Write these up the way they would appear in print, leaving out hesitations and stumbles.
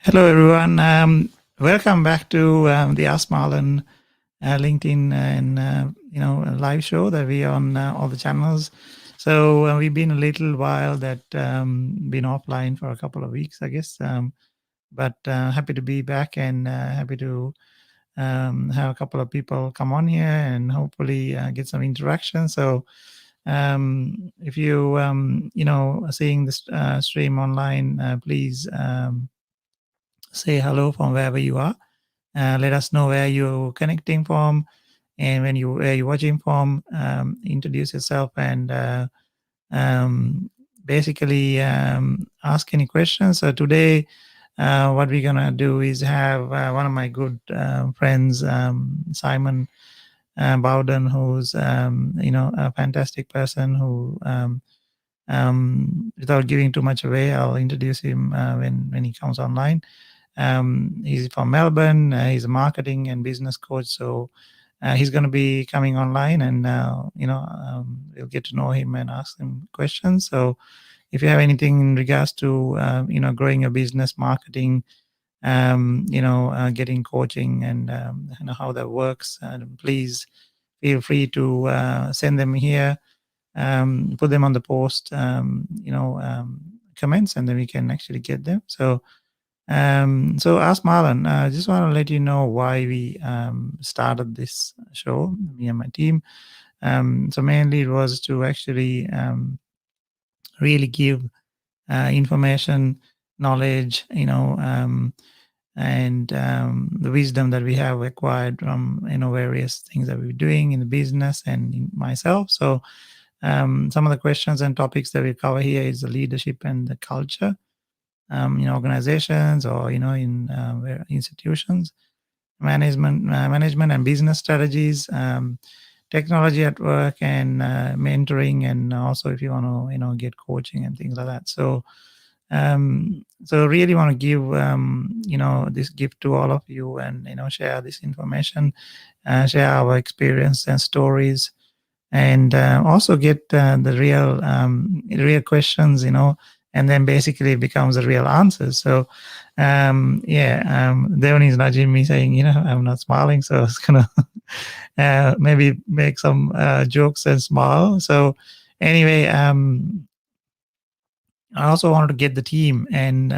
Hello, everyone. Welcome back to the askmarlon LinkedIn and live show that we on all the channels. So we've been a little while that been offline for a couple of weeks, I guess. But happy to be back and happy to have a couple of people come on here and hopefully get some interaction. So if you are seeing this stream online, please. Say hello from wherever you are. Let us know where you're connecting from and where you're watching from. Introduce yourself and basically ask any questions. So today, what we're gonna do is have one of my good friends, Simon Bowden, who's a fantastic person who. Without giving too much away, I'll introduce him when he comes online. He's from Melbourne. He's a marketing and business coach. So he's going to be coming online and, we'll get to know him and ask him questions. So if you have anything in regards to, growing your business, marketing, getting coaching and how that works, please feel free to send them here, put them on the post, comments, and then we can actually get them. So ask Marlon. I just want to let you know why we started this show, me and my team. So mainly it was to actually really give information, knowledge, and the wisdom that we have acquired from various things that we're doing in the business and in myself. So some of the questions and topics that we cover here is the leadership and the culture. In organizations or in institutions, management and business strategies, technology at work, and mentoring, and also if you want to get coaching and things like that. So really want to give this gift to all of you and share this information, share our experience and stories, and also get the real questions, and then basically it becomes a real answer. So Devon is nudging me saying, I'm not smiling, so it's gonna maybe make some jokes and smile. So anyway, I also wanted to get the team and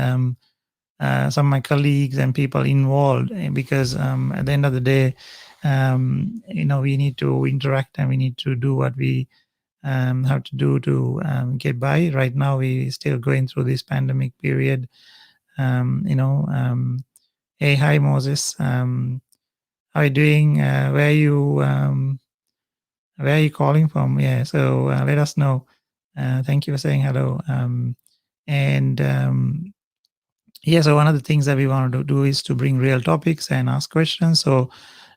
some of my colleagues and people involved, because at the end of the day, we need to interact and we need to do what we have to do to get by. Right now, we still going through this pandemic period. Hey, hi Moses. How are you doing? Where are you calling from? Yeah, so let us know. Thank you for saying hello. So one of the things that we want to do is to bring real topics and ask questions. So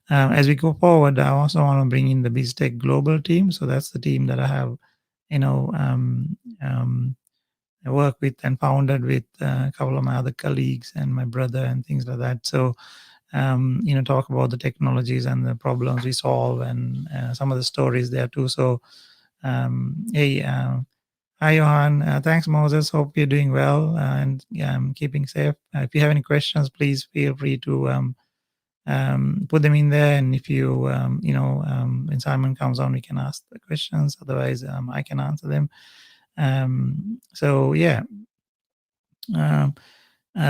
as we go forward, I also want to bring in the BizTech Global team. So that's the team that I have, I work with and founded with a couple of my other colleagues and my brother and things like that. So, talk about the technologies and the problems we solve and some of the stories there too. So, hey, hi, Johan. Thanks, Moses. Hope you're doing well and keeping safe. If you have any questions, please feel free to put them in there. And if you, when Simon comes on, we can ask the questions. Otherwise, I can answer them. So yeah,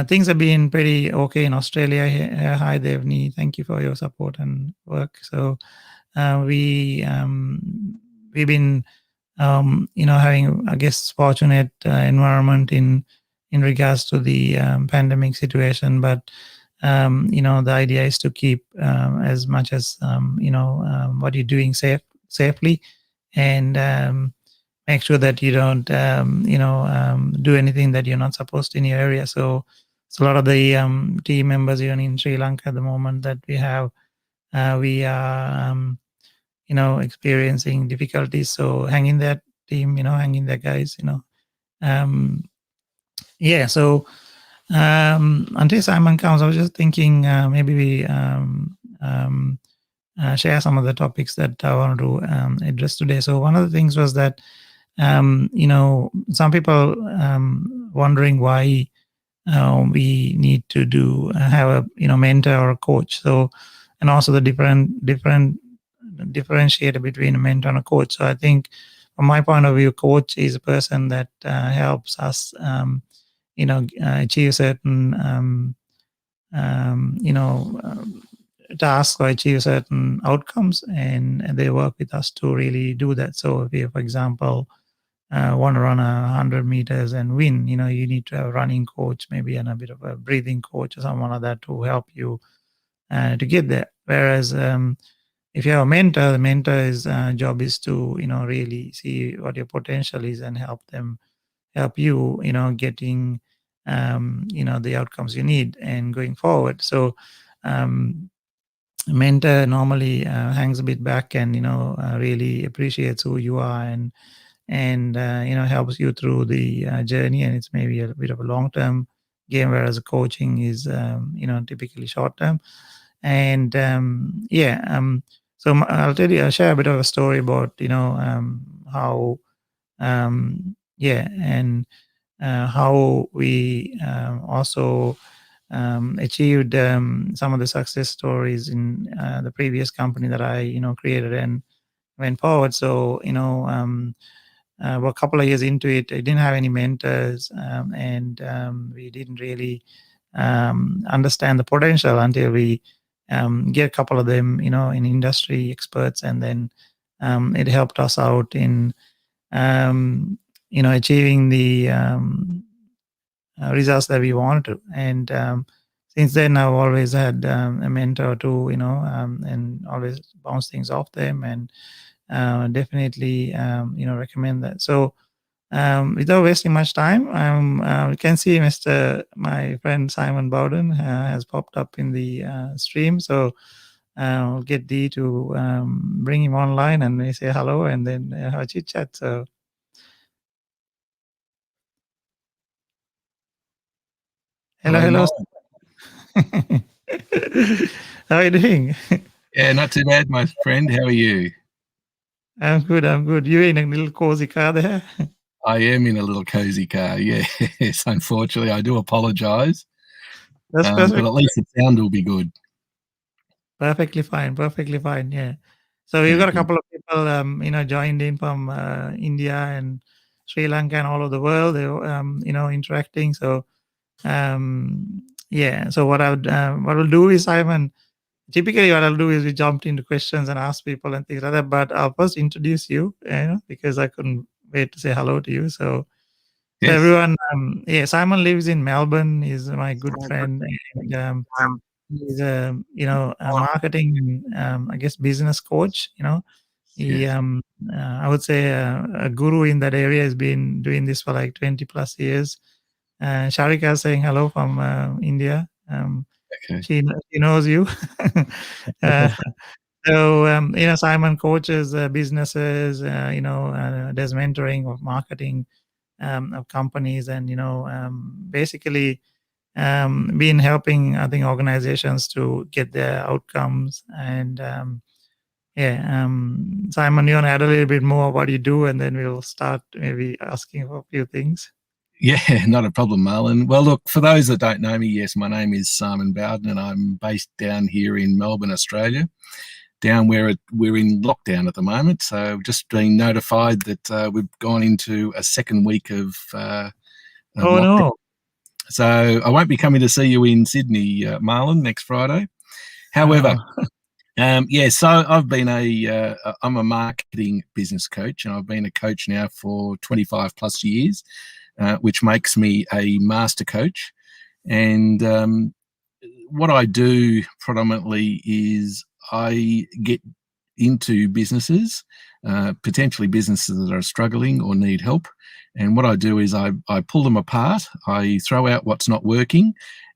things have been pretty okay in Australia. Hi, Devni. Thank you for your support and work. So we've been having, I guess, fortunate environment in regards to the pandemic situation. But the idea is to keep as much as what you're doing safely, and make sure that you don't do anything that you're not supposed to in your area. So a lot of the team members even in Sri Lanka at the moment that we have, we are experiencing difficulties. So hang in there, team, hang in there, guys. So until Simon comes, I was just thinking maybe we share some of the topics that I wanted to address today. So one of the things was that some people wondering why we need to have a mentor or a coach. So, and also the different differentiator between a mentor and a coach. So I think, from my point of view, coach is a person that helps us, achieve certain, tasks or achieve certain outcomes, and they work with us to really do that. So if you, for example, want to run 100 meters and win, you need to have a running coach, maybe, and a bit of a breathing coach or someone like that to help you to get there. Whereas if you have a mentor, the mentor's job is to, really see what your potential is and help you, getting, the outcomes you need and going forward. So, mentor normally hangs a bit back and, really appreciates who you are, and helps you through the journey, and it's maybe a bit of a long term game, whereas coaching is, typically short term. And so I'll share a bit of a story about, how, and how we also achieved some of the success stories in the previous company that I, created and went forward. So, we're a couple of years into it. I didn't have any mentors, and we didn't really understand the potential until we get a couple of them, in industry experts, and then it helped us out in, achieving the results that we wanted to. And since then, I've always had a mentor to, and always bounce things off them, and definitely, recommend that. So, without wasting much time, you can see my friend Simon Bowden has popped up in the stream. So I'll get Dee to bring him online, and we say hello, and then have a chit chat. So hello, Hello, hello. Marlon. How are you doing? Yeah, not too bad, my friend. How are you? I'm good. I'm good. You in a little cozy car there? I am in a little cozy car. Yes, unfortunately, I do apologise, That's but perfect. at least the sound will be good. Perfectly fine. Perfectly fine. Yeah. So we've Yeah, got a good. couple of people, joined in from India and Sri Lanka and all over the world. They, interacting. So, yeah. So what I'll do is, Simon, typically what I'll do is we jumped into questions and ask people and things like that. But I'll first introduce you, because I couldn't wait to say hello to you. So Yes. everyone, yeah, Simon lives in Melbourne. He's my good friend, and he's a marketing and, I guess, business coach. He, Yes. I would say, a guru in that area. Has been doing this for like 20 plus years. Sharika is saying hello from India. Okay. She knows you. uh, so, Simon coaches businesses. Does mentoring of marketing of companies, and basically been helping, I think, organizations to get their outcomes. And Simon, you want to add a little bit more what you do, and then we'll start maybe asking for a few things. Yeah, not a problem, Marlon. Well, look, for those that don't know me, yes, my name is Simon Bowden, and I'm based down here in Melbourne, Australia, down where we're in lockdown at the moment. So just been notified that we've gone into a second week of Oh lockdown. no! So I won't be coming to see you in Sydney, Marlon, next Friday. However, Oh, yeah, so I'm a marketing business coach, and I've been a coach now for 25 plus years, which makes me a master coach. And what I do predominantly is I get into businesses, potentially businesses that are struggling or need help. And what I do is I pull them apart. I throw out what's not working,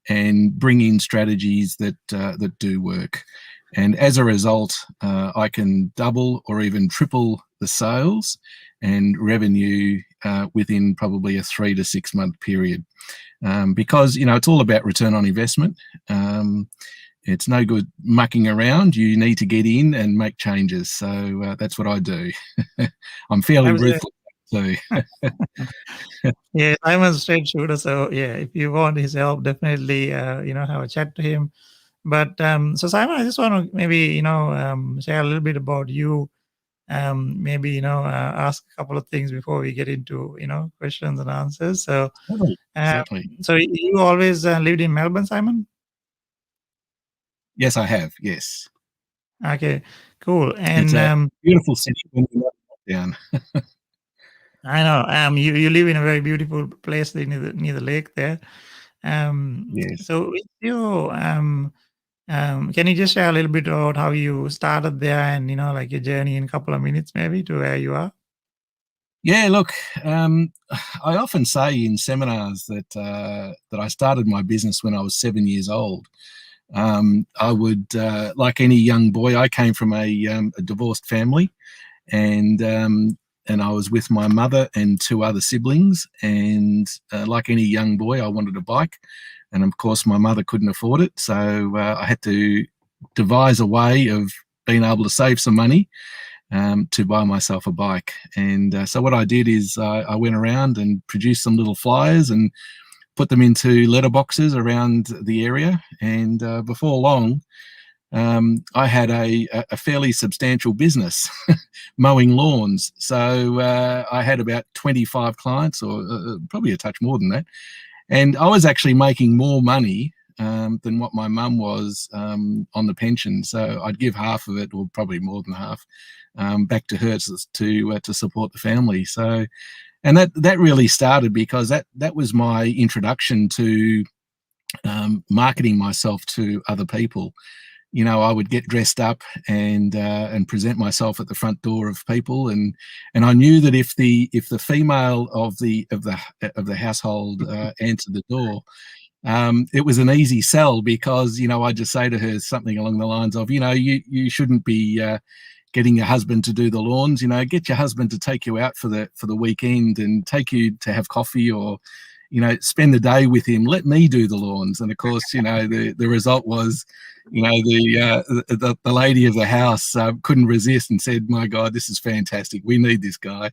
and bring in strategies that do work. And as a result, I can double or even triple the sales and revenue within probably a 3 to 6 month period. Because it's all about return on investment. It's no good mucking around. You need to get in and make changes. So that's what I do. I'm fairly absolutely. ruthless. So Yeah, I'm a straight shooter, so yeah, if you want his help, definitely have a chat to him. But so Simon, I just want to maybe share a little bit about you. Maybe ask a couple of things before we get into questions and answers. So certainly, um, certainly. so you always lived in Melbourne, Simon? Yes, I have. Yes, Okay, cool. it's And a beautiful city when you're not down. I know you live in a very beautiful place near the lake there. Yes. So with you, can you just share a little bit about how you started there and like your journey in a couple of minutes maybe to where you are? Yeah, look, um, I often say in seminars that I started my business when I was 7 years old. I would, like any young boy, I came from a divorced family, and and I was with my mother and two other siblings. And like any young boy, I wanted a bike, and of course, my mother couldn't afford it, so I had to devise a way of being able to save some money to buy myself a bike. And so what I did is I went around and produced some little flyers and put them into letterboxes around the area. And before long, I had a fairly substantial business mowing lawns. So I had about 25 clients, or probably a touch more than that. And I was actually making more money than what my mum was on the pension. So I'd give half of it, or probably more than half, back to her to support the family. So, and that really started because that was my introduction to marketing myself to other people. I would get dressed up and present myself at the front door of people, and I knew that if the female of the household answered the door, it was an easy sell, because I just say to her something along the lines of, you shouldn't be getting your husband to do the lawns. Get your husband to take you out for the weekend and take you to have coffee, or spend the day with him. Let me do the lawns. And of course, the result was, the lady of the house couldn't resist and said, "My God, this is fantastic. We need this guy."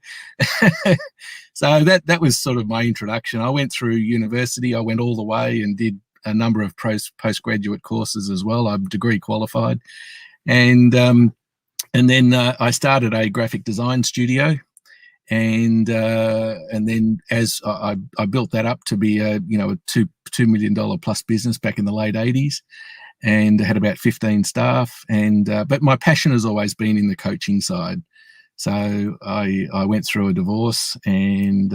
So that was sort of my introduction. I went through university. I went all the way and did a number of postgraduate courses as well. I'm degree qualified, and then I started a graphic design studio, and then as I built that up to be a $2 million plus business back in the late 80s, and had about 15 staff. And but my passion has always been in the coaching side. So I went through a divorce, and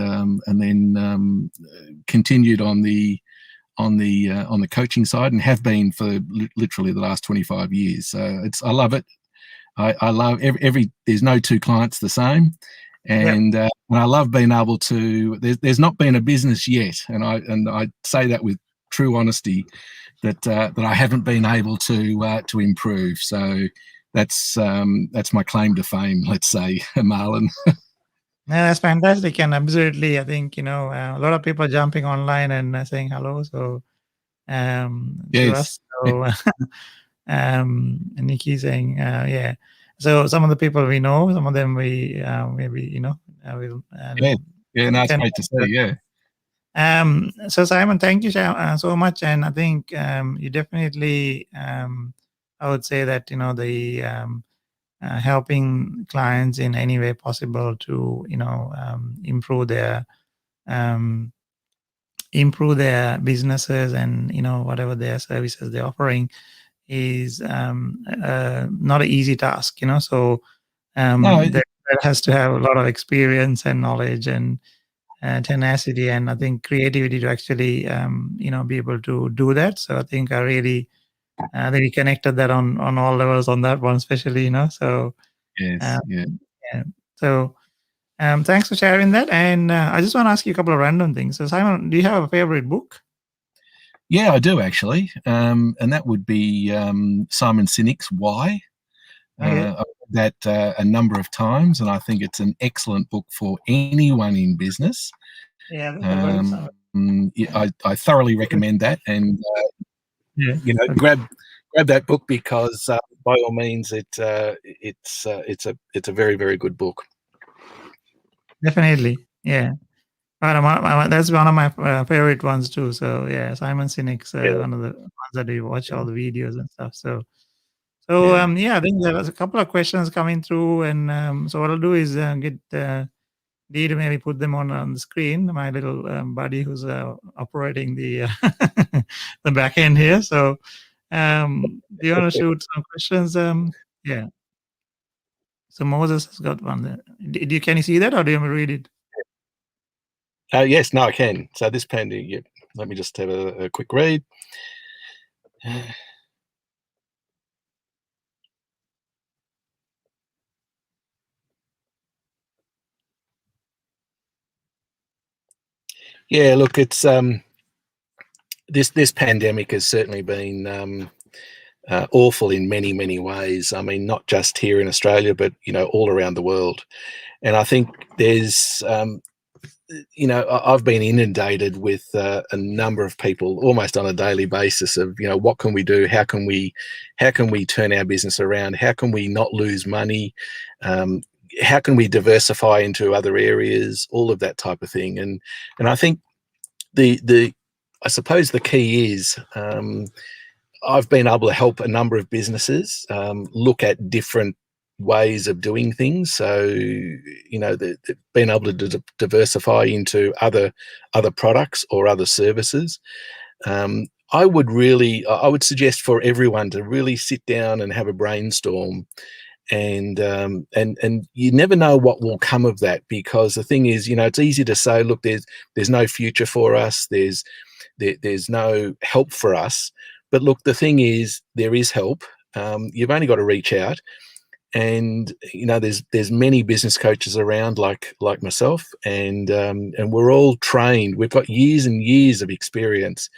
then continued on the coaching side, and have been for literally the last 25 years. So I love it. I love every. There's no two clients the same, Yeah. and I love being able to. There's not been a business yet, and I say that with true honesty, that I haven't been able to improve. So that's my claim to fame, let's say, Marlon. Yeah, that's fantastic, and absolutely, I think a lot of people jumping online and saying hello. So to Yes. us, so and Nikki saying yeah. So some of the people we know, some of them we maybe will Yeah. Yeah. No, it's send. great to see. Yeah. So Simon, thank you so much, and I think you definitely I would say that the helping clients in any way possible to um, improve their businesses and whatever their services they're offering is not an easy task. So No. that has to have a lot of experience and knowledge and tenacity, and I think creativity to actually be able to do that. So I think I think we connected that on all levels on that one, especially so Yes. um, Yeah. yeah. So thanks for sharing that. And I just want to ask you a couple of random things. So Simon, do you have a favorite book? Yeah, I do actually, and that would be Simon Sinek's Why. Okay. I've read that a number of times, and I think it's an excellent book for anyone in business. Yeah, I think I've read it somewhere. I thoroughly recommend that, and Yeah. Okay. grab that book, because by all means, it's a very, very good book. Definitely. Yeah. That's one of my favorite ones too. So yeah, Simon Sinek's Yeah, one of the ones that we watch all yeah, the videos and stuff. So yeah. yeah, I think there was a couple of questions coming through, and so what I'll do is get Dee to maybe put them on the screen. My little buddy who's operating the the back end here. So do you want to shoot some questions? Yeah. So Moses has got one there. Can you see that, or do you want me to read it? Yes, no, I can. So this pandemic, yeah, let me just have a quick read. Yeah, look, it's this pandemic has certainly been awful in many ways. I mean, not just here in Australia, but all around the world. And I think there's I've been inundated with a number of people almost on a daily basis of what can we do, how can we turn our business around, how can we not lose money, how can we diversify into other areas, all of that type of thing. And I think the I suppose the key is I've been able to help a number of businesses look at different ways of doing things. So, they've been able to diversify into other products or other services. I would suggest for everyone to really sit down and have a brainstorm, and you never know what will come of that, because the thing is, it's easy to say, look, there's no future for us, there's no help for us. But look, the thing is, there is help. You've only got to reach out, and there's many business coaches around like myself, and we're all trained. We've got years and years of experience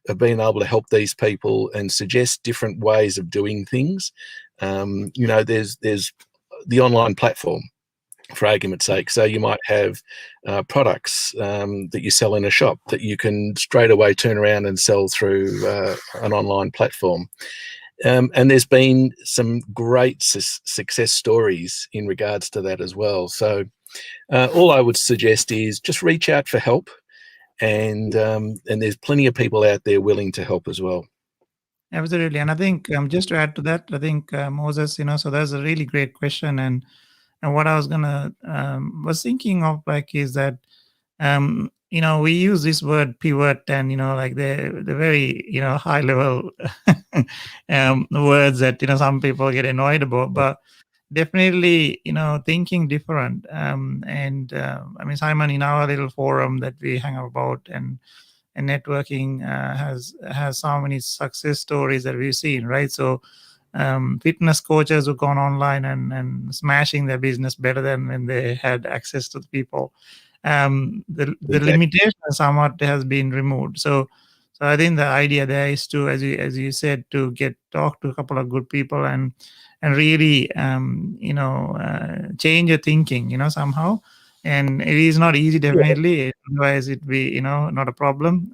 of being able to help these people and suggest different ways of doing things. There's the online platform, for argument's sake. So you might have products that you sell in a shop that you can straight away turn around and sell through an online platform. And there's been some great success stories in regards to that as well. So all I would suggest is just reach out for help, and there's plenty of people out there willing to help as well. Absolutely. And I think just to add to that, I think Moses, so that's a really great question. And what I was gonna was thinking of is that we use this word pivot, and like the very high level words that some people get annoyed about, but definitely thinking different. And I mean, Simon, in our little forum that we hang about and networking has so many success stories that we've seen, right? So fitness coaches who've gone online and smashing their business better than when they had access to the people. The Exactly. limitation somewhat has been removed. So I think the idea there is to, as you said, to talk to a couple of good people and really change your thinking, somehow. And it is not easy, definitely. Otherwise, it'd be not a problem.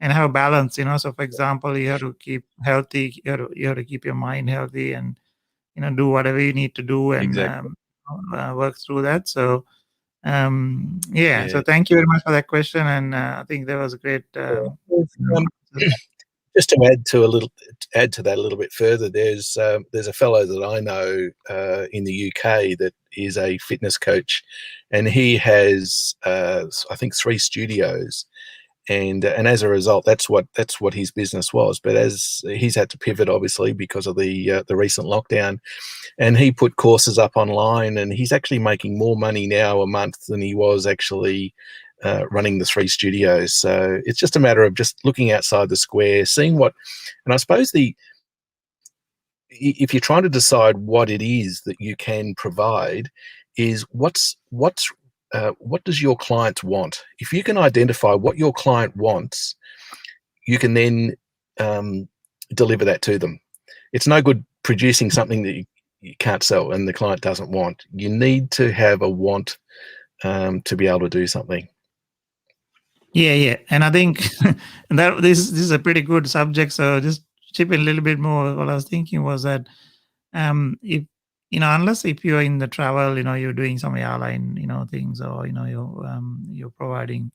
And have balance. So for example, you have to keep healthy. You have to keep your mind healthy, and do whatever you need to do, and Exactly. work through that. So yeah. So Yeah. thank you very much for that question, and I think that was a great. Um, just to add to that a little bit further, there's a fellow that I know in the UK that is a fitness coach, and he has I think 3 studios, and as a result, that's what his business was. But as he's had to pivot, obviously, because of the recent lockdown, and he put courses up online, and he's actually making more money now a month than he was actually running the 3 studios. So it's just a matter of just looking outside the square, seeing what, and I suppose if you're trying to decide what it is that you can provide, is what does your client want? If you can identify what your client wants, you can then deliver that to them. It's no good producing something that you can't sell and the client doesn't want. You need to have a want to be able to do something. Yeah, and I think that this is a pretty good subject. So just chip in a little bit more. What I was thinking was that if unless if you're in the travel, you're doing some airline, things, or you're providing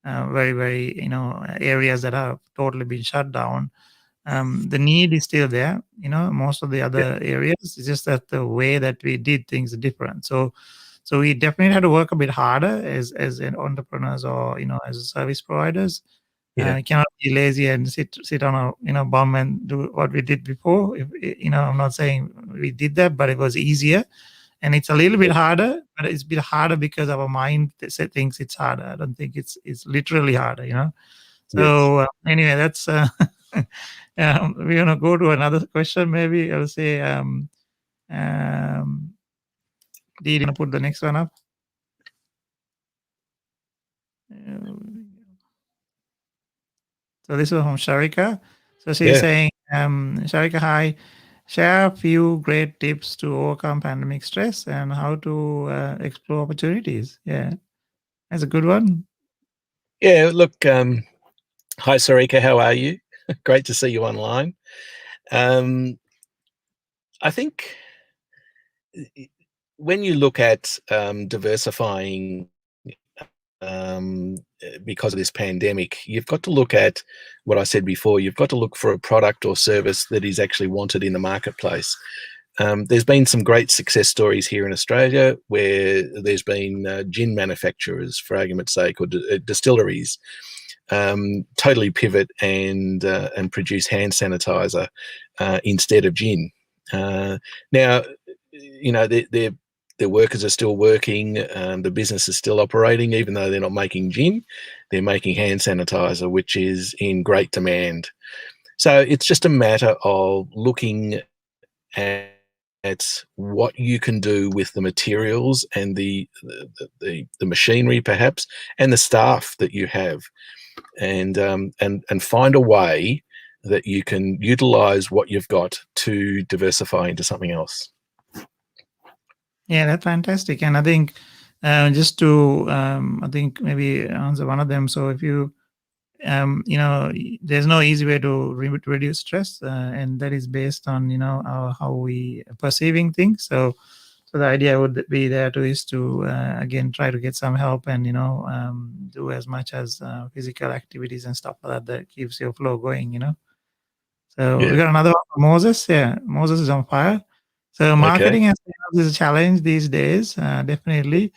very, very, areas that have totally been shut down. The need is still there. Most of the other areas, it's just that the way that we did things are different. So we definitely had to work a bit harder as an entrepreneurs, or as service providers. You cannot be lazy and sit on a bum and do what we did before. I'm not saying we did that, but it was easier, and it's a little bit harder. But it's a bit harder because our mind thinks it's harder. I don't think it's literally harder. So anyway, that's we're gonna go to another question. Maybe I'll say, Dee, you wanna put the next one up? So this is from Sharika. So she's saying, Sharika, hi. Share a few great tips to overcome pandemic stress and how to explore opportunities. Yeah, that's a good one. Yeah, look, hi, Sarika, how are you? Great to see you online. I think when you look at diversifying because of this pandemic, you've got to look at what I said before. You've got to look for a product or service that is actually wanted in the marketplace. There's been some great success stories here in Australia where there's been gin manufacturers, for argument's sake, or distilleries totally pivot and produce hand sanitizer instead of gin. Now, their workers are still working, the business is still operating, even though they're not making gin, they're making hand sanitizer, which is in great demand. So it's just a matter of looking at what you can do with the materials and the machinery, perhaps, and the staff that you have, and find a way that you can utilize what you've got to diversify into something else. Yeah, that's fantastic. And I think just to, I think maybe answer one of them. So if you, there's no easy way to reduce stress, and that is based on, how we are perceiving things. So the idea would be there is to, again, try to get some help and, do as much as physical activities and stuff like that keeps your flow going. So we got another one from Moses. Yeah, Moses is on fire. So marketing and sales is a challenge these days, definitely.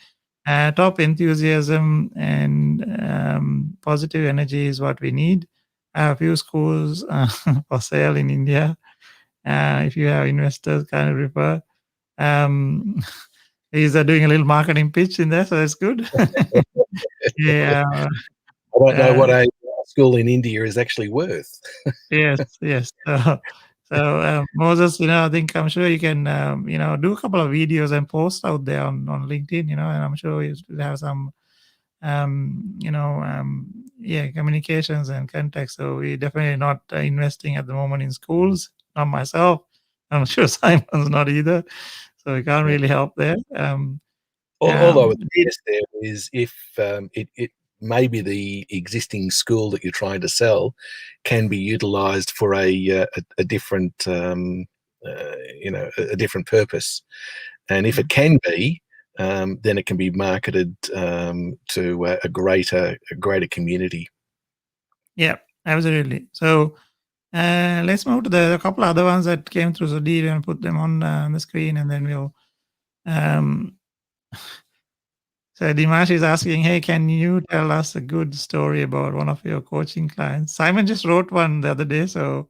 Top enthusiasm and positive energy is what we need. A few schools for sale in India. If you have investors, kind of refer. He's doing a little marketing pitch in there, so that's good. Yeah. I don't know what a school in India is actually worth. Yes. So Moses, I think I'm sure you can, do a couple of videos and posts out there on LinkedIn, and I'm sure you have some, communications and contacts. So we're definitely not investing at the moment in schools. Not myself. I'm sure Simon's not either. So we can't really help there. All I would suggest there is if it maybe the existing school that you're trying to sell can be utilized for a different a different purpose, and if it can be, then it can be marketed to a greater community. Yeah, absolutely. So let's move to a couple other ones that came through. So Dee, you want to put them on the screen, and then we'll. So Dimash is asking, hey, can you tell us a good story about one of your coaching clients? Simon just wrote one the other day, so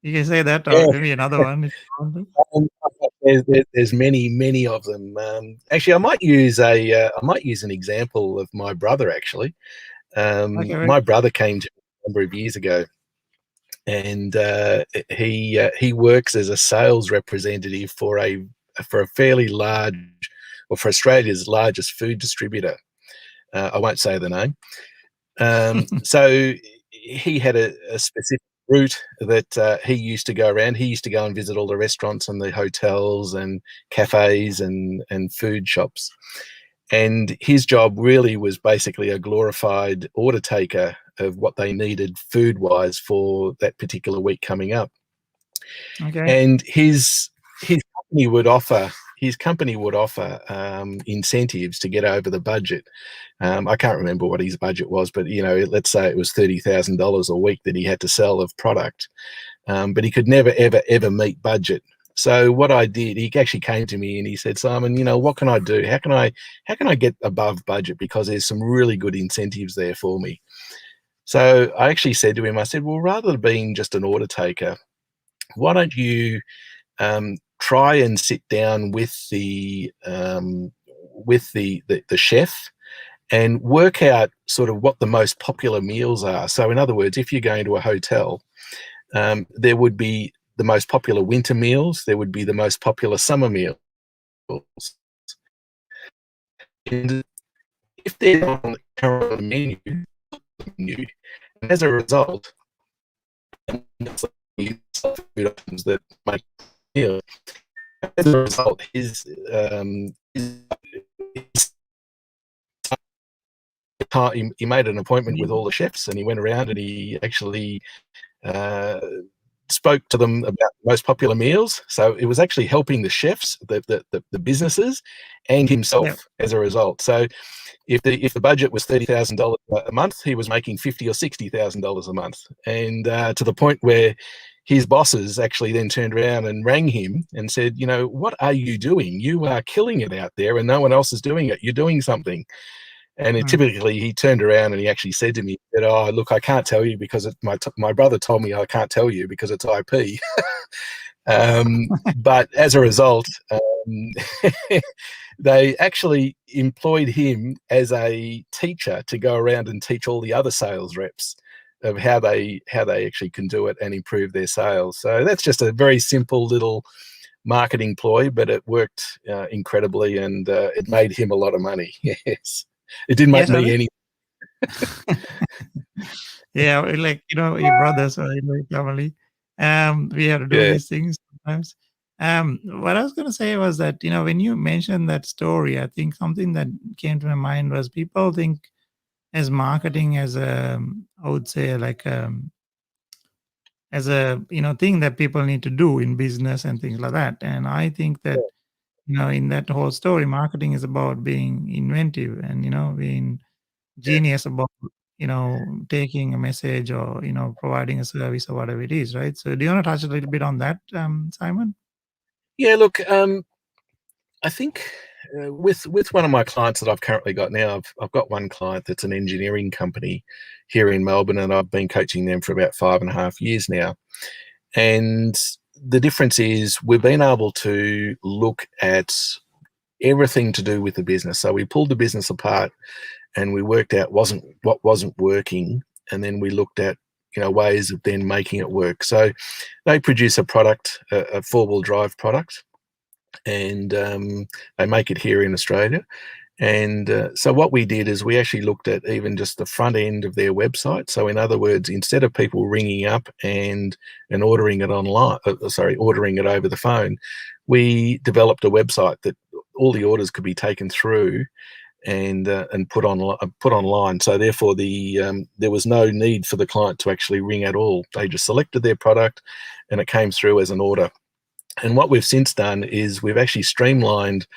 you can say that, or maybe another one if you want to. There's many of them. Actually, I might use an example of my brother. Actually, my brother came to me a number of years ago, and he works as a sales representative for a fairly large, or for Australia's largest food distributor. I won't say the name. So he had a specific route that he used to go around. He used to go and visit all the restaurants and the hotels and cafes and food shops. And his job really was basically a glorified order taker of what they needed food-wise for that particular week coming up. Okay. And his company would offer his company would offer incentives to get over the budget. I can't remember what his budget was, but let's say it was $30,000 a week that he had to sell of product, but he could never, ever meet budget. So what I did, he actually came to me and he said, Simon, what can I do? How can I get above budget? Because there's some really good incentives there for me. So I actually said to him, I said, well, rather than being just an order taker, why don't you try and sit down with the chef and work out sort of what the most popular meals are. So in other words, if you're going to a hotel, there would be the most popular winter meals, there would be the most popular summer meals. And if they're on the current menu, as a result, food options that make meal. As a result, he made an appointment with all the chefs, and he went around and he actually spoke to them about the most popular meals. So it was actually helping the chefs, the businesses, and himself as a result. So if the budget was $30,000 a month, he was making $50,000 or $60,000 a month, and to the point where his bosses actually then turned around and rang him and said, what are you doing? You are killing it out there, and no one else is doing it. You're doing something. And typically he turned around and he actually said to me that, oh, look, I can't tell you because my brother told me I can't tell you because it's IP. But as a result, they actually employed him as a teacher to go around and teach all the other sales reps of how they actually can do it and improve their sales. So that's just a very simple little marketing ploy, but it worked incredibly, and it made him a lot of money. Yes. It didn't make me any. Yeah, like your brothers or your family. We have to do these things sometimes. What I was going to say was that when you mentioned that story, I think something that came to my mind was people think as marketing as I would say like as a thing that people need to do in business and things like that. And I think that in that whole story, marketing is about being inventive and being genius about taking a message or providing a service or whatever it is, right? So do you want to touch a little bit on that, Simon? Yeah, look, I think with one of my clients that I've currently got now, I've got one client that's an engineering company here in Melbourne, and I've been coaching them for about 5.5 years now. And the difference is we've been able to look at everything to do with the business. So we pulled the business apart and we worked out what wasn't working, and then we looked at ways of then making it work. So they produce a product, a 4-wheel drive product, and they make it here in Australia. And so what we did is we actually looked at even just the front end of their website. So in other words, instead of people ringing up and ordering it online, ordering it over the phone, we developed a website that all the orders could be taken through and put online. So therefore, there was no need for the client to actually ring at all. They just selected their product, and it came through as an order. And what we've since done is we've actually streamlined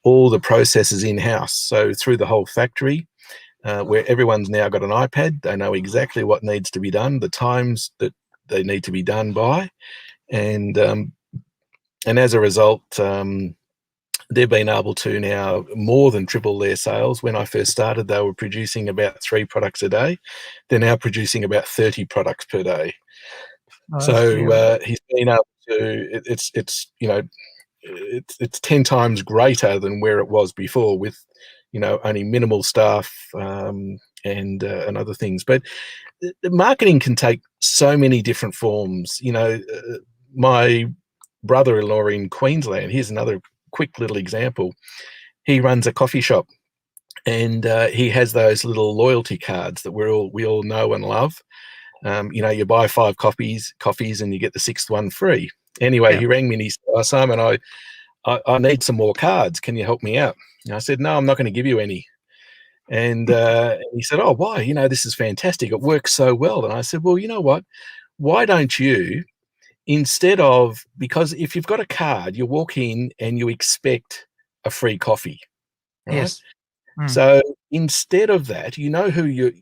all the processes in-house. So through the whole factory, where everyone's now got an iPad, they know exactly what needs to be done, the times that they need to be done by, and as a result, they've been able to now more than triple their sales. When I first started, they were producing about 3 products a day. They're now producing about 30 products per day. Oh, so he's been able to. It's 10 times greater than where it was before, with only minimal staff and other things. But the marketing can take so many different forms. My brother-in-law in Queensland, here's another quick little example. He runs a coffee shop, and he has those little loyalty cards that we all know and love. You buy 5 coffees and you get the 6th one free. Anyway, he rang me and he said, oh, Simon, I need some more cards. Can you help me out? And I said, no, I'm not going to give you any. And he said, oh, why? This is fantastic. It works so well. And I said, well, you know what? Why don't you instead of, because if you've got a card, you walk in and you expect a free coffee, right? Yes. So instead of that, you know who your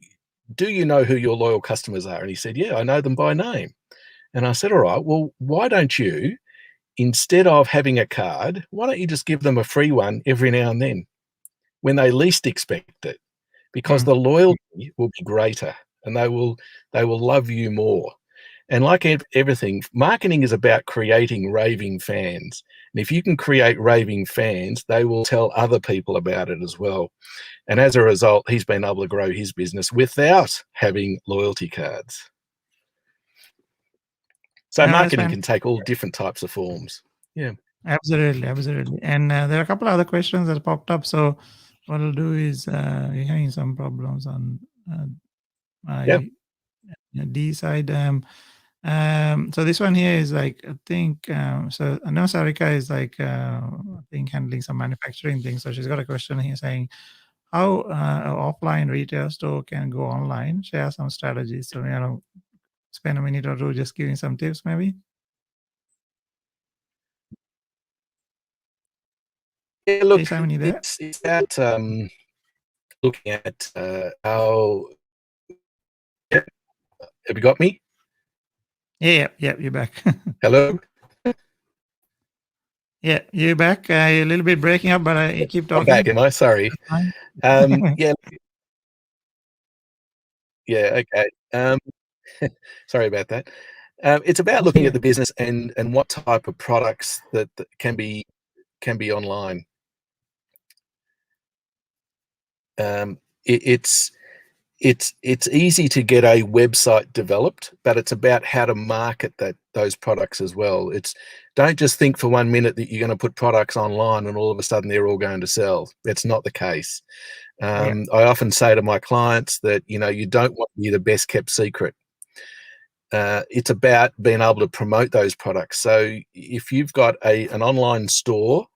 loyal customers are? And he said, yeah, I know them by name. And I said, all right, well, why don't you, instead of having a card, why don't you just give them a free one every now and then when they least expect it? Because the loyalty will be greater and they will love you more. And like everything, marketing is about creating raving fans. And if you can create raving fans, they will tell other people about it as well. And as a result, he's been able to grow his business without having loyalty cards. So marketing can take all different types of forms. Yeah. Absolutely, absolutely. And there are a couple of other questions that popped up. So what I'll do is we're having some problems on my D side. So this one here is like, I think, so I know Sarika is like, I think handling some manufacturing things. So she's got a question here saying, how an offline retail store can go online, share some strategies. So, spend a minute or two just giving some tips maybe. Yeah, look, Hey, Simon, you there? it's about looking at how. Yeah, have you got me? Yeah, you're back. Hello. Yeah, you're back. You're a little bit breaking up, but I keep talking. I'm back, am I? Sorry. Yeah. Yeah. Okay. Sorry about that. It's about looking at the business and what type of products that can be online. It's easy to get a website developed, but it's about how to market those products as well. Don't just think for 1 minute that you're going to put products online and all of a sudden they're all going to sell. That's not the case. I often say to my clients that, you don't want to be the best kept secret. It's about being able to promote those products. So if you've got an online store,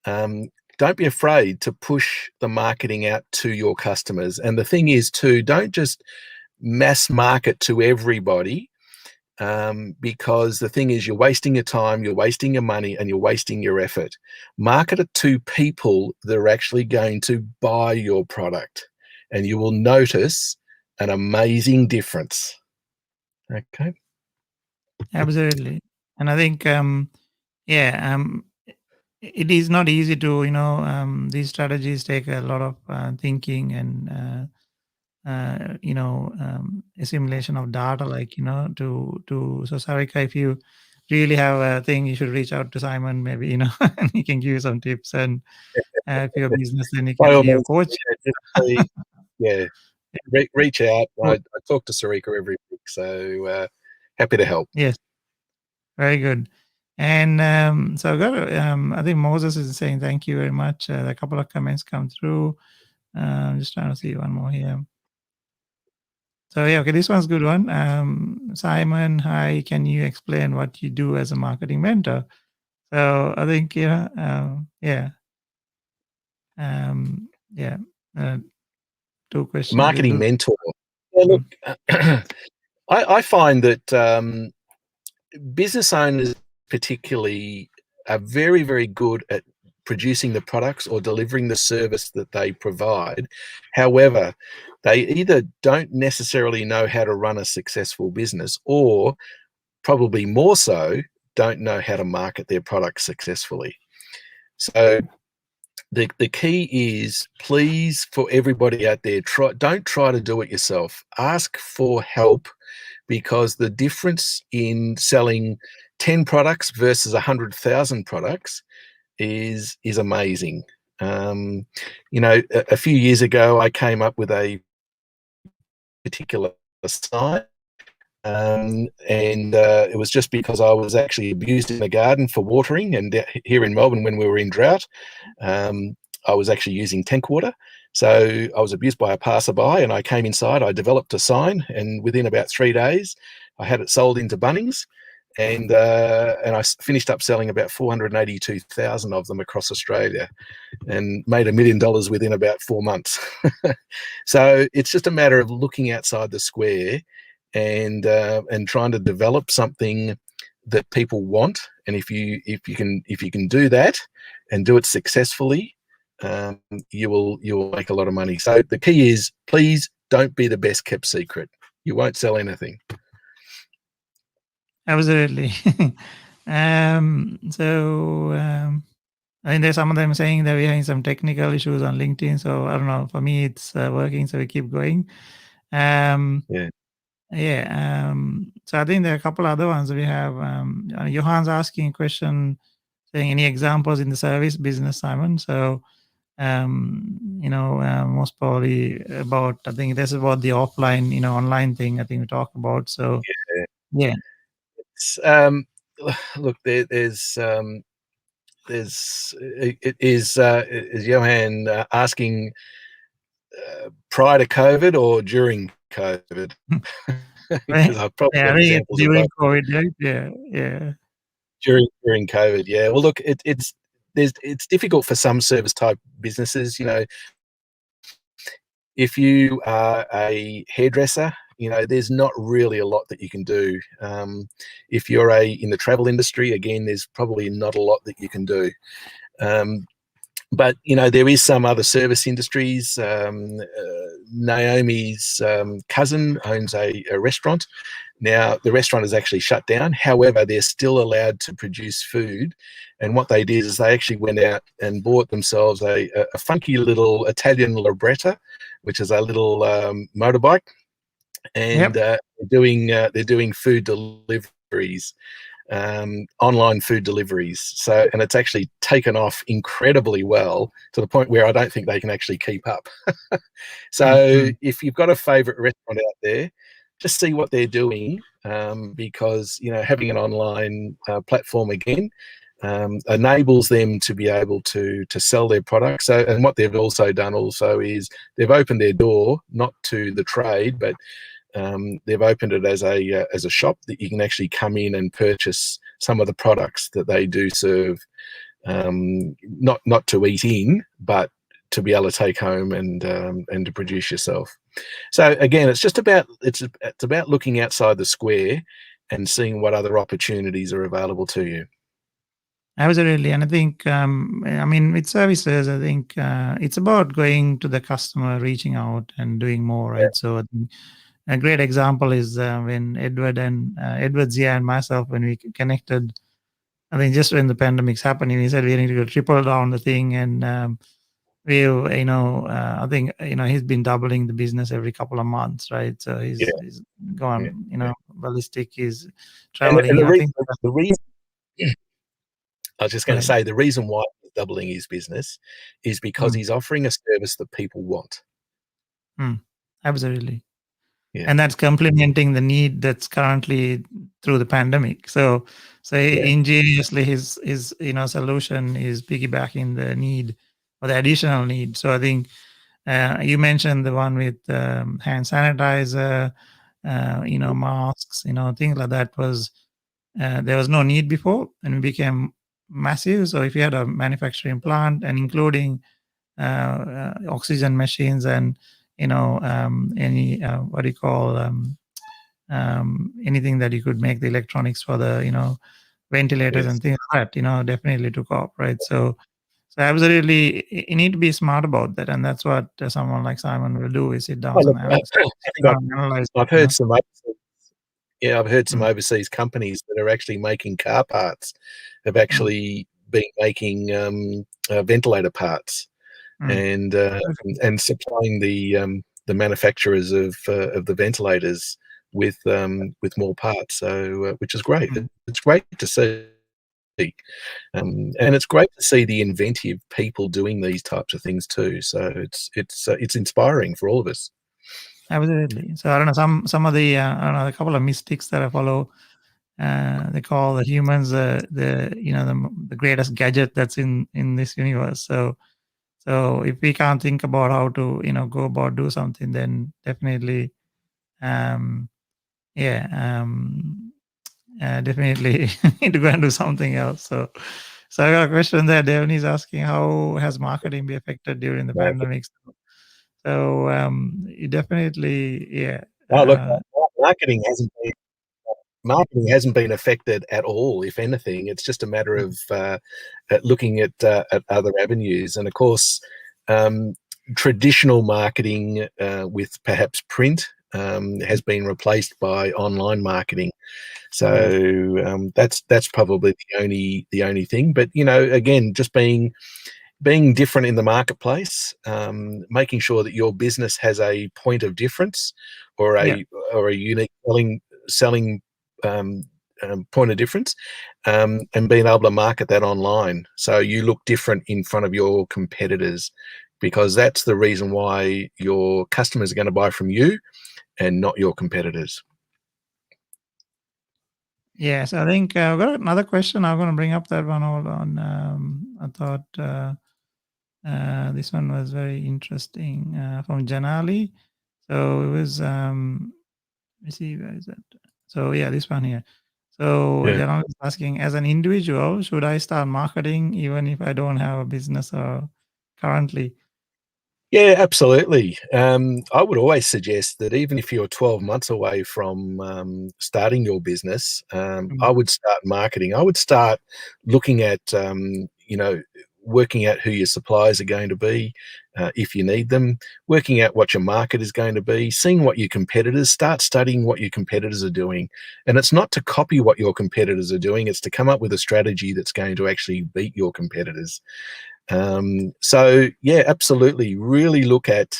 don't be afraid to push the marketing out to your customers. And the thing is too, don't just mass market to everybody, because the thing is, you're wasting your time, you're wasting your money, and you're wasting your effort. Market it to people that are actually going to buy your product, and you will notice an amazing difference. Okay. Absolutely. And I think, it is not easy to, these strategies take a lot of thinking and, assimilation of data, so Sarika, if you really have a thing, you should reach out to Simon, maybe, and he can give you some tips. And if you're a business, then he can be your coach. Yeah, reach out. I talk to Sarika every week, so happy to help. Yes, very good. And so I've got, I think Moses is saying thank you very much. A couple of comments come through. I'm just trying to see one more here. So yeah, okay, this one's a good one. Simon, hi, can you explain what you do as a marketing mentor? So I think, two questions. Marketing mentor. Yeah, look, I find that business owners particularly are very, very good at producing the products or delivering the service that they provide. However, they either don't necessarily know how to run a successful business, or probably more so, don't know how to market their products successfully. So the key is, please, for everybody out there, don't try to do it yourself. Ask for help, because the difference in selling 10 products versus 100,000 products is amazing. A few years ago, I came up with a particular site, and it was just because I was actually abused in the garden for watering, and here in Melbourne, when we were in drought, I was actually using tank water. So I was abused by a passerby, and I came inside, I developed a sign, and within about 3 days, I had it sold into Bunnings, and I finished up selling about 482,000 of them across Australia, and made $1 million within about 4 months. So it's just a matter of looking outside the square and trying to develop something that people want, and if you can do that and do it successfully, you will make a lot of money. So the key is, please don't be the best kept secret. You won't sell anything. Absolutely. I mean, there's some of them saying that we're having some technical issues on LinkedIn. So I don't know. For me, it's working. So we keep going. Yeah. Yeah. So I think there are a couple other ones. We have Johan's asking a question, saying any examples in the service business, Simon. So most probably about, I think this is about the offline, online thing I think we talked about. So yeah. It's, look, is Johan asking prior to COVID or during COVID? Because I've probably got I think it's examples of during both. COVID, right? Yeah. During COVID, yeah. Well, look, it's difficult for some service type businesses. If you are a hairdresser, there's not really a lot that you can do. If you're in the travel industry, again, there's probably not a lot that you can do. But there is some other service industries. Naomi's cousin owns a restaurant. Now the restaurant is actually shut down. However, they're still allowed to produce food. And what they did is they actually went out and bought themselves a funky little Italian libretta, which is a little motorbike, and they're doing food deliveries. Online food deliveries. So, and it's actually taken off incredibly well, to the point where I don't think they can actually keep up. So if you've got a favorite restaurant out there, just see what they're doing, because having an online platform again enables them to be able to sell their products. So, and what they've also done is they've opened their door not to the trade, but they've opened it as a shop that you can actually come in and purchase some of the products that they do serve, not to eat in, but to be able to take home and to produce yourself. So again, it's about looking outside the square and seeing what other opportunities are available to you. Absolutely. And I think, with services, I think it's about going to the customer, reaching out and doing more, right? So I think a great example is when Edward Zia and myself, when we connected, I think just when the pandemic's happening, we said we need to go triple down the thing. And I think, he's been doubling the business every couple of months, right? So he's gone, ballistic, he's traveling. And I think the reason, I was just going to Right. say, the reason why he's doubling his business is because he's offering a service that people want. Absolutely. Yeah. And that's complementing the need that's currently through the pandemic. So ingeniously, his solution is piggybacking the need or the additional need. So I think you mentioned the one with hand sanitizer, masks, things like that was there was no need before, and it became massive. So if you had a manufacturing plant and including oxygen machines and any what do you call anything that you could make the electronics for the ventilators and things like that, definitely took off, right? So absolutely, you need to be smart about that, and that's what someone like Simon will do: is sit down and analyze. I've heard some. I've heard some overseas companies that are actually making car parts have actually been making ventilator parts and supplying the manufacturers of the ventilators with more parts. So which is great. It's great to see. And it's great to see the inventive people doing these types of things too. So it's inspiring for all of us. Absolutely. So I don't know some of the I don't know, a couple of mystics that I follow. They call the humans the greatest gadget that's in this universe. So if we can't think about how to go about do something, then definitely definitely need to go and do something else. So I got a question there. Devin is asking, how has marketing been affected during the pandemic? So you definitely, Oh, look, marketing hasn't marketing hasn't been affected at all. If anything, it's just a matter of looking at other avenues. And of course, traditional marketing with perhaps print has been replaced by online marketing. So that's probably the only thing. But again, just being different in the marketplace, making sure that your business has a point of difference or a unique selling point of difference, and being able to market that online so you look different in front of your competitors, because that's the reason why your customers are going to buy from you and not your competitors. Yes, I think I've got another question. I'm going to bring up that one. Hold on. I thought this one was very interesting from Janali. So it was, let me see, where is that? So yeah, this one here. So Janali is asking, as an individual, should I start marketing even if I don't have a business or currently? Yeah, absolutely. I would always suggest that even if you're 12 months away from starting your business, I would start marketing. I would start looking at, working out who your suppliers are going to be, if you need them, working out what your market is going to be, seeing what your competitors, start studying what your competitors are doing. And it's not to copy what your competitors are doing, it's to come up with a strategy that's going to actually beat your competitors. So yeah, absolutely. Really look at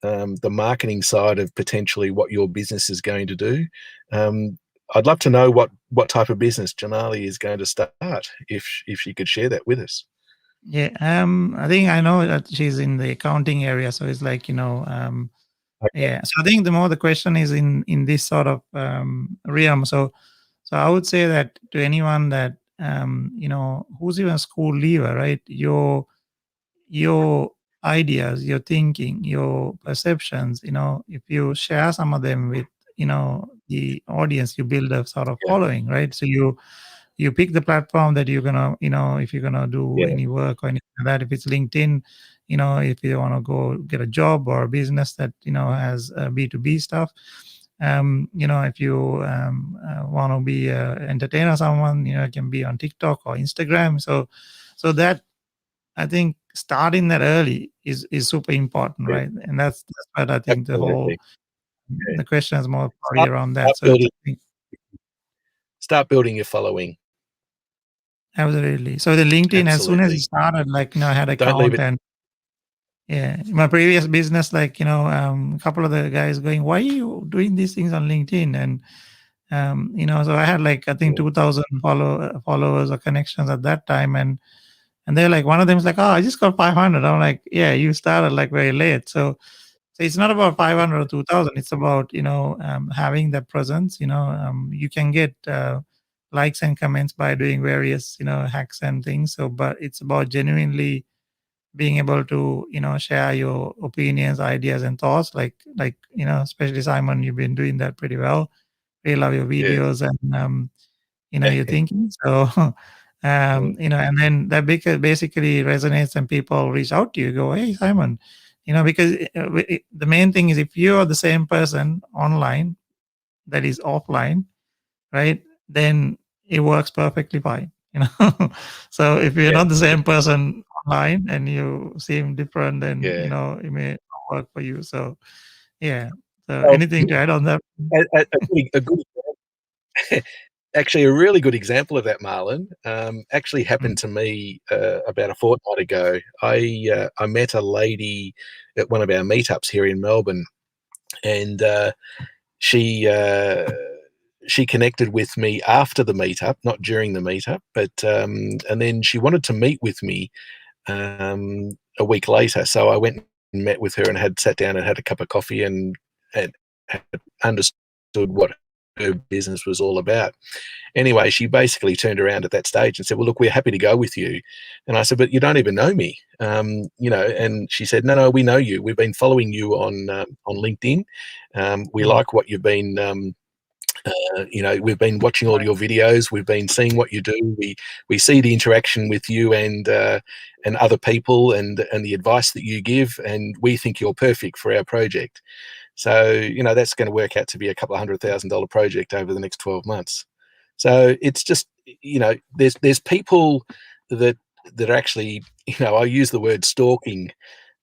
the marketing side of potentially what your business is going to do. I'd love to know what type of business Janali is going to start, if she could share that with us. Yeah, I think I know that she's in the accounting area, so it's like yeah. So I think the question is in this sort of realm. So I would say that to anyone that who's even a school leaver, right? Your ideas, your thinking, your perceptions, if you share some of them with the audience, you build a sort of following, right? So you pick the platform that you're gonna, if you're gonna do any work or anything like that. If it's LinkedIn, if you want to go get a job or a business that has B2B stuff, if you want to be an entertainer, someone, it can be on TikTok or Instagram. So that, I think starting that early is super important, right? And that's what I think Absolutely. the question is more probably around that. Start building your following. Absolutely. So the LinkedIn, as soon as it started, I had an account, and my previous business, a couple of the guys going, "Why are you doing these things on LinkedIn?" And so I had I think 2,000 followers or connections at that time, and they're like, one of them is like, "Oh, I just got 500." I'm like, "Yeah, you started very late." So it's not about 500 or 2,000. It's about having that presence. You can get likes and comments by doing various hacks and things. So, but it's about genuinely being able to share your opinions, ideas, and thoughts. Especially Simon, you've been doing that pretty well. We love your videos and your thinking. So and then that basically resonates, and people reach out to you, go, "Hey, Simon," because the main thing is, if you're the same person online that is offline, right, then it works perfectly fine. So if you're not the same person online and you seem different, then it may not work for you. So yeah. So Well, anything to add on that? a good actually, a really good example of that, Marlon, actually happened to me about a fortnight ago. I met a lady at one of our meetups here in Melbourne, and she connected with me after the meetup, not during the meetup, but and then she wanted to meet with me a week later. So I went and met with her and had sat down and had a cup of coffee and had understood what her business was all about. Anyway, she basically turned around at that stage and said, "Well, look, we're happy to go with you." And I said, "But you don't even know me." And she said, "No, we know you. We've been following you on LinkedIn. We like what you've been we've been watching all your videos. We've been seeing what you do. We see the interaction with you and other people and the advice that you give, and we think you're perfect for our project. So that's going to work out to be a couple of $100,000 project over the next 12 months." So it's just, there's people that are actually, I use the word stalking.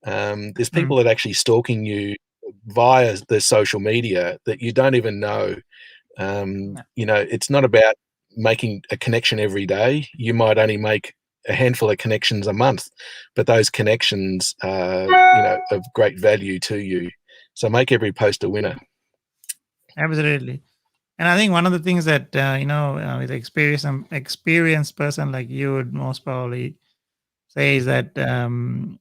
There's people that are actually stalking you via the social media that you don't even know. It's not about making a connection every day. You might only make a handful of connections a month, but those connections are, of great value to you. So make every post a winner. Absolutely. And I think one of the things that with experienced person like you would most probably say is that when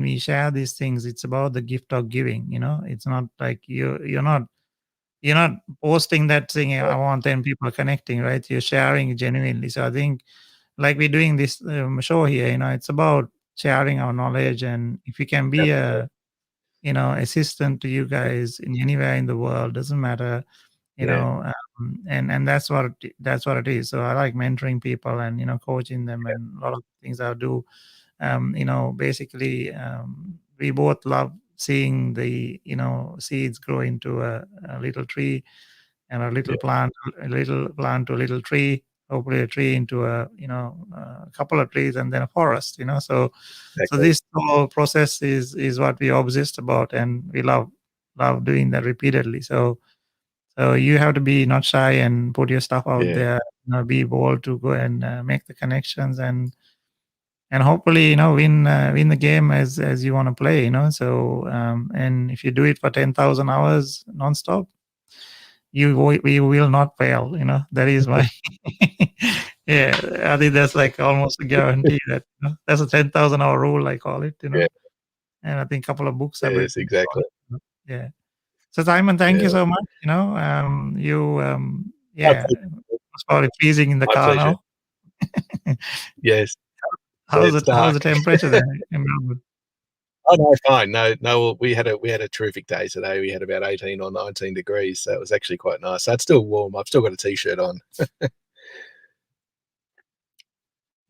we share these things, it's about the gift of giving. It's not like you're not posting that thing. I want 10 people connecting, right? You're sharing genuinely. So I think like we're doing this show here, it's about sharing our knowledge, and if we can be a assistant to you guys in anywhere in the world, doesn't matter, Yeah. And that's what it is. So I like mentoring people and coaching them, and a lot of things I do. Basically, we both love seeing the seeds grow into a little tree, and a little plant to a little tree, hopefully a tree into a couple of trees, and then a forest. So Exactly. this whole process is what we obsessed about, and we love doing that repeatedly. So you have to be not shy and put your stuff out Yeah. there. Be bold to go and make the connections, and hopefully win the game as you want to play. So and if you do it for 10,000 hours nonstop, we will not fail. That is my yeah. I think that's like almost a guarantee that that's a 10,000 hour rule, I call it. Yeah. And I think a couple of books have Yes, written about exactly. it. Yeah. So Simon, thank you Yeah. so much. You My yeah, pleasure. it's probably freezing in the My car pleasure. now. Yes. Yeah, How's it's it? How's the dark. temperature there in Melbourne? Oh, no, fine. No, no, we had a terrific day today. We had about 18 or 19 degrees, so it was actually quite nice. So it's still warm. I've still got a t-shirt on.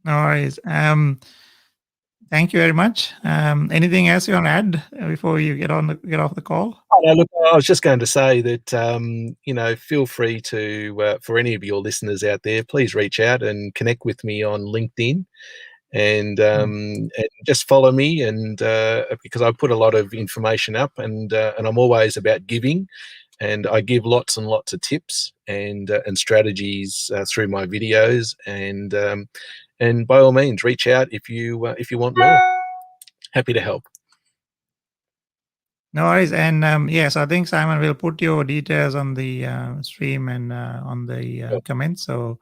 No worries. Thank you very much. Anything else you want to add before you get off the call? Oh, no, look, I was just going to say that, feel free to, for any of your listeners out there, please reach out and connect with me on LinkedIn. And just follow me, and because I put a lot of information up, and I'm always about giving, and I give lots and lots of tips and strategies through my videos, and by all means, reach out if you want more. Happy to help. No worries. And yes, I think Simon will put your details on the stream and on the Sure. comments. So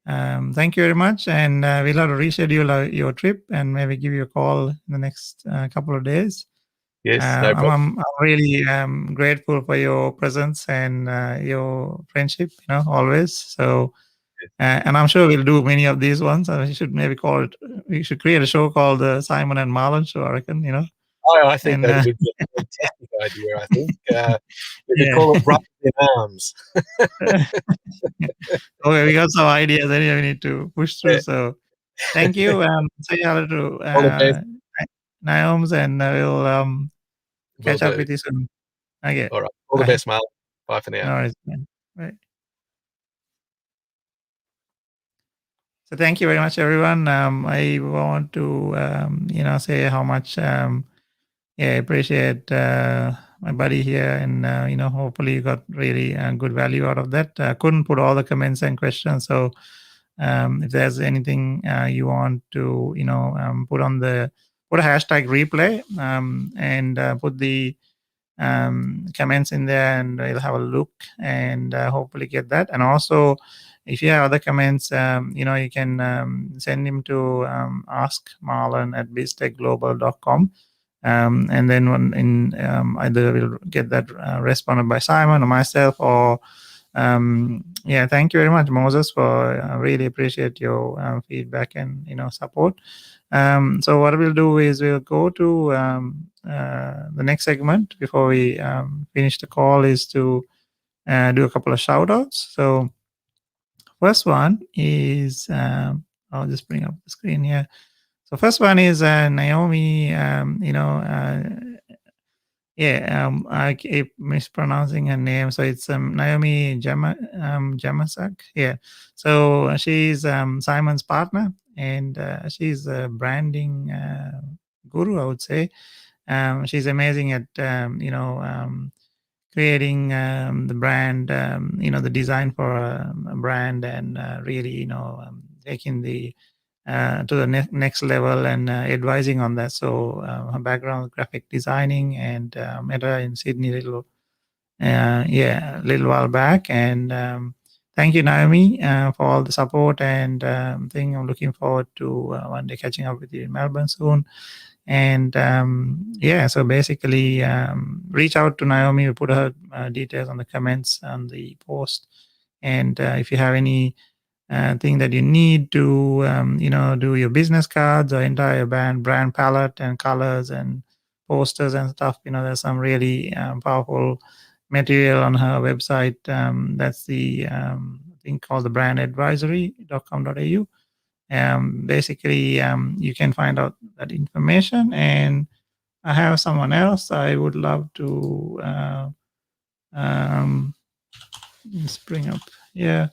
thank you very much, and we'll have to reschedule your trip and maybe give you a call in the next couple of days. Yes, no problem. I'm really grateful for your presence and your friendship, always. So, and I'm sure we'll do many of these ones. We should maybe call it. We should create a show called the Simon and Marlon Show. I reckon, I think and that would be a fantastic idea. I think we could yeah. call it Brothers in Arms. Okay, we got some ideas anyway. We need to push through. Yeah. So, thank you. Say hello to All the best. Naoms, and we'll Will catch up do. with you soon. Okay. All right. All the Bye. best, Marlon. Bye for No now. worries, man. Bye. So thank you very much, everyone. I want to, say how much, I appreciate my buddy here, and hopefully you got really good value out of that. Couldn't put all the comments and questions, so if there's anything you want to, put a hashtag replay, and put the comments in there, and we'll have a look and hopefully get that. And also, if you have other comments, you can send them to askmarlon@biztechglobal.com. And then either we'll get that responded by Simon or myself, or thank you very much, Moses, for really appreciate your feedback and support. So what we'll do is we'll go to the next segment before we finish the call, is to do a couple of shout outs. So first one is I'll just bring up the screen here. So first one is Naomi. I keep mispronouncing her name. So it's Naomi Jamasak. Yeah. So she's Simon's partner, and she's a branding guru, I would say. She's amazing at creating the brand, the design for a brand, and really, taking the to the next level, and advising on that. So her background, graphic designing, and met her in Sydney a little while back. And thank you, Naomi, for all the support and thing. I'm looking forward to one day catching up with you in Melbourne soon. And so basically, reach out to Naomi. We put her details on the comments on the post. And if you have any thing that you need to, do your business cards or entire brand palette and colors and posters and stuff, there's some really powerful material on her website. That's the thing called the brandadvisory.com.au. Basically, you can find out that information. And I have someone else I would love to let's bring up here.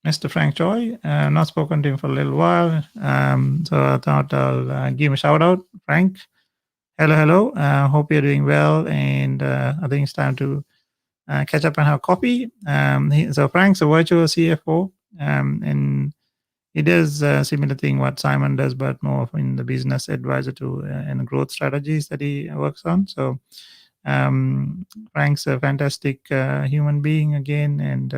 Mr. Frank Choi. Not spoken to him for a little while. So I thought I'll give him a shout out. Frank, hello. Hope you're doing well. And I think it's time to catch up and have coffee. So Frank's a virtual CFO. And he does a similar thing what Simon does, but more in the business advisor to and growth strategies that he works on. So Frank's a fantastic human being again, and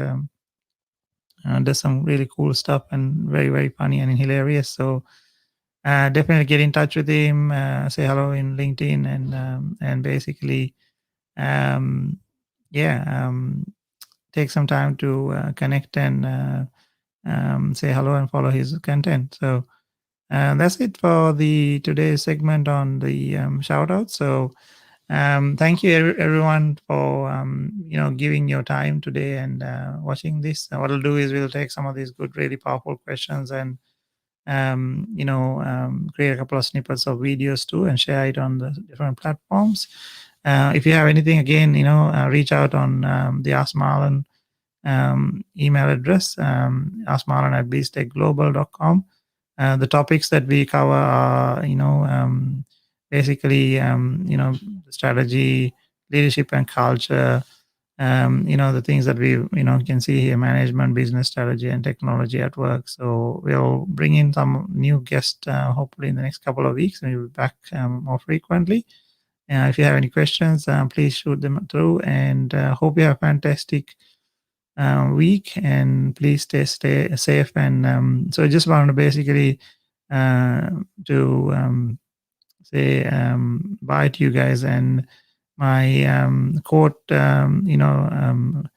does some really cool stuff, and very, very funny and hilarious. So definitely get in touch with him, say hello in LinkedIn, and basically, take some time to connect and say hello and follow his content. So that's it for the today's segment on the shout out. So thank you everyone for giving your time today and watching this. What I'll do is we'll take some of these good, really powerful questions and create a couple of snippets of videos too and share it on the different platforms. If you have anything, again, reach out on the Ask Marlon email address, askmarlon@beastechglobal.com. The topics that we cover are, basically, strategy, leadership, and culture. The things that we, can see here: management, business strategy, and technology at work. So we'll bring in some new guests, hopefully in the next couple of weeks, and we'll be back more frequently. If you have any questions, please shoot them through. And hope you have a fantastic week, and please stay safe. And so I just wanted to basically say bye to you guys. And my quote, running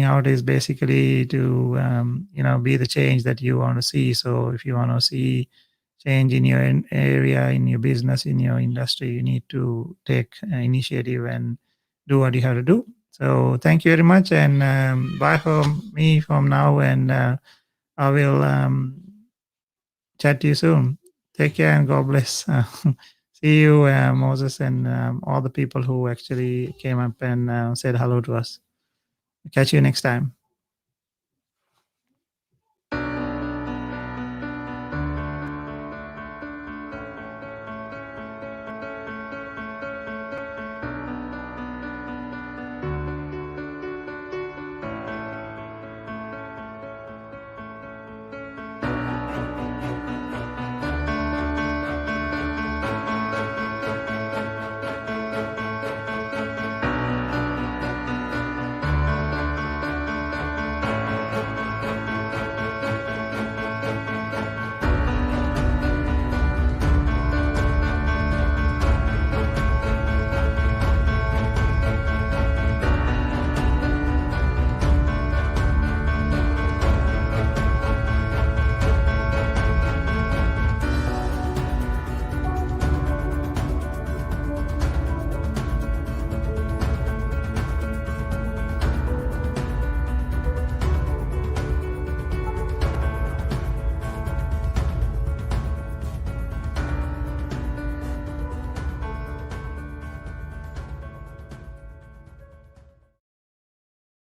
out is basically to be the change that you want to see. So if you want to see change in your area, in your business, in your industry, you need to take initiative and do what you have to do. So thank you very much, and bye from me from now, and I will chat to you soon. Take care and God bless. See you, Moses, and all the people who actually came up and said hello to us. Catch you next time.